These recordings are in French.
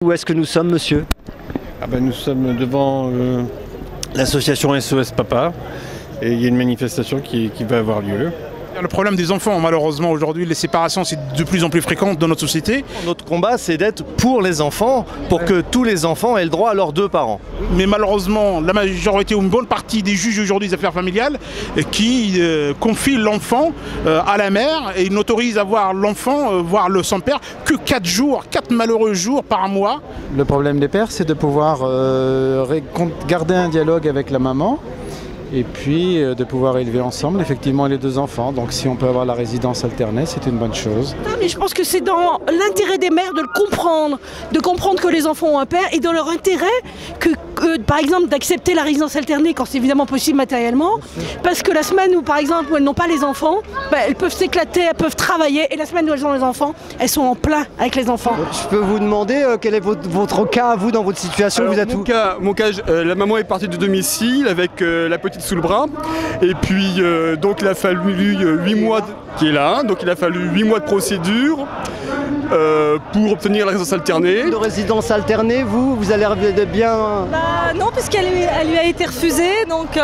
Où est-ce que nous sommes, monsieur? Nous sommes devant l'association SOS Papa et il y a une manifestation qui va avoir lieu. Le problème des enfants, malheureusement, aujourd'hui, les séparations, c'est de plus en plus fréquent dans notre société. Notre combat, c'est d'être pour les enfants, pour que tous les enfants aient le droit à leurs deux parents. Mais malheureusement, la majorité ou une bonne partie des juges aujourd'hui des affaires familiales qui confient l'enfant à la mère et n'autorisent à voir l'enfant, voir son père, que 4 jours, 4 malheureux jours par mois. Le problème des pères, c'est de pouvoir garder un dialogue avec la maman. Et puis de pouvoir élever ensemble effectivement les deux enfants. Donc si on peut avoir la résidence alternée, c'est une bonne chose. Non, mais je pense que c'est dans l'intérêt des mères de le comprendre que les enfants ont un père et dans leur intérêt que par exemple d'accepter la résidence alternée quand c'est évidemment possible matériellement. Parce que la semaine où par exemple où elles n'ont pas les enfants, elles peuvent s'éclater, elles peuvent travailler et la semaine où elles ont les enfants, elles sont en plein avec les enfants. Je peux vous demander quel est votre cas à vous dans votre situation? Alors, vous êtes mon cas, la maman est partie du domicile avec la petite sous le bras et puis donc il a fallu 8 mois qui est là, donc il a fallu 8 mois de procédure pour obtenir la résidence alternée. De résidence alternée, vous allez bien... Non, puisqu'elle lui a été refusée, donc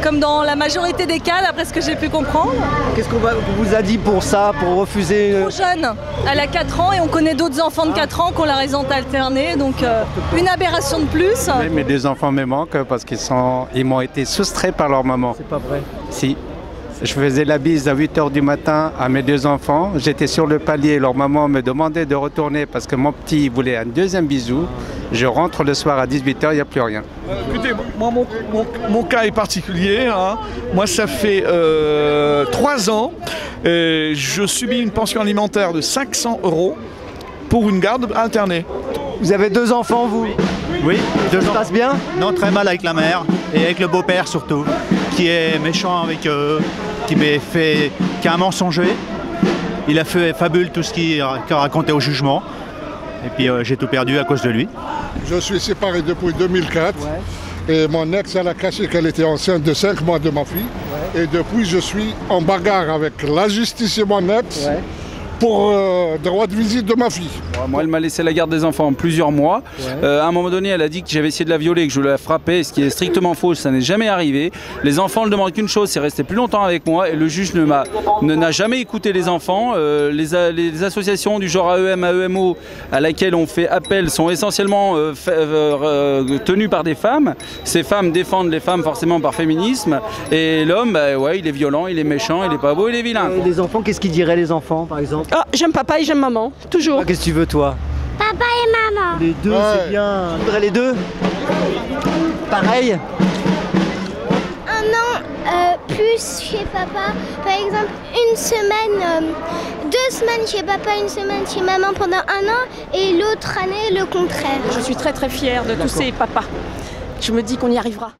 comme dans la majorité des cas, d'après ce que j'ai pu comprendre. Qu'est-ce qu'on vous a dit pour ça, pour refuser Trop jeune, elle a 4 ans et on connaît d'autres enfants de 4 ans qui ont la résidence alternée, donc une aberration de plus. Oui, mes 2 enfants me manquent parce qu'ils m'ont été soustraits par leur maman. C'est pas vrai? Si. Je faisais la bise à 8 h du matin à mes 2 enfants. J'étais sur le palier, leur maman me demandait de retourner parce que mon petit voulait un deuxième bisou. Je rentre le soir à 18 h, il n'y a plus rien. Écoutez, moi mon cas est particulier. Hein. Moi ça fait 3 ans. Je subis une pension alimentaire de 500 € pour une garde alternée. Vous avez 2 enfants, vous? Oui, Ça se passe bien? Non, très mal avec la mère et avec le beau-père surtout, qui est méchant avec eux, qui a mensonger. Il a fait fabule tout ce qu'il a raconté au jugement. Et puis j'ai tout perdu à cause de lui. Je suis séparé depuis 2004 et mon ex elle a caché qu'elle était enceinte de 5 mois de ma fille. Et depuis je suis en bagarre avec la justice et mon ex. Pour droit de visite de ma fille. Moi, elle m'a laissé la garde des enfants plusieurs mois. À un moment donné, elle a dit que j'avais essayé de la violer, que je la frappais, ce qui est strictement faux, ça n'est jamais arrivé. Les enfants ne demandent qu'une chose, c'est rester plus longtemps avec moi. Et le juge n'a jamais écouté les enfants. Les associations du genre AEM, AEMO, à laquelle on fait appel, sont essentiellement tenues par des femmes. Ces femmes défendent les femmes forcément par féminisme. Et l'homme, il est violent, il est méchant, il est pas beau, il est vilain. Les enfants, qu'est-ce qu'ils diraient les enfants par exemple? Ah, j'aime papa et j'aime maman, toujours. Qu'est-ce que tu veux toi? Papa et maman. Les deux, c'est bien. Tu voudrais les deux? Pareil? Un an plus chez papa. Par exemple, une semaine, 2 semaines chez papa, 1 semaine chez maman pendant 1 an et l'autre année le contraire. Je suis très très fière de tous ces papas. Je me dis qu'on y arrivera.